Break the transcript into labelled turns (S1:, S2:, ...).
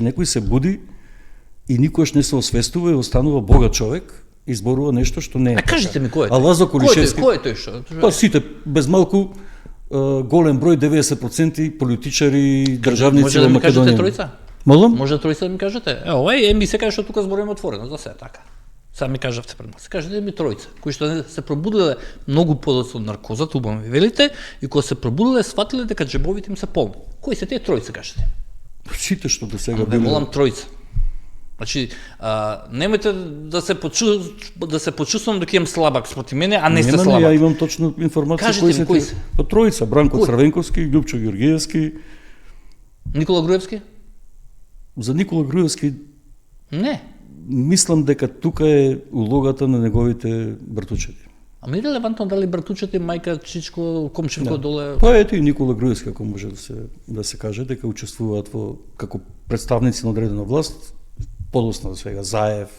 S1: некој се буди и никош не се освестува и останува богат човек, изборува нешто што не е.
S2: А кажете ми кој е?
S1: А Лазо Кулишевски,
S2: кој е тој што?
S1: па сите без малку голем број 90% политичари, државници
S2: Може
S1: во
S2: да ми кажете
S1: Македонија.
S2: тројца?
S1: Молам?
S2: Може тројца да ми кажете? Ова ми се каже што тука зборуваме отворено, за се така. Сами ми кажавте пред нас. Кажете ми тројца, кои што се пробудиле многу подоцна од наркозата, убаво ми велите, и кога се пробудиле сватиле дека џебовите им се полни. Кои се тие тројца, кажете?
S1: Сите што до сега
S2: Ве
S1: биле.
S2: молам тројца. Значи, немојте да се почувствувам дека имам слабак спроти мене, а не сте
S1: Нема,
S2: слабак.
S1: ја имам точно информација
S2: Кажете
S1: кои
S2: ми,
S1: се
S2: кои
S1: тие.
S2: се?
S1: Па тројца, Бранко
S2: Кои?
S1: Црвенковски, Љупчо Ѓоргиевски.
S2: Никола Груевски?
S1: За Никола Груевски
S2: Не.
S1: мислам дека тука е улогата на неговите братучеди.
S2: Ама е релевантно дали братучете, мајка, чичко, комшинко доле...
S1: Па ето и Никола Груевски, ако може да се каже, дека учествуваат како представници на одредена власт, подоцна сега Заев,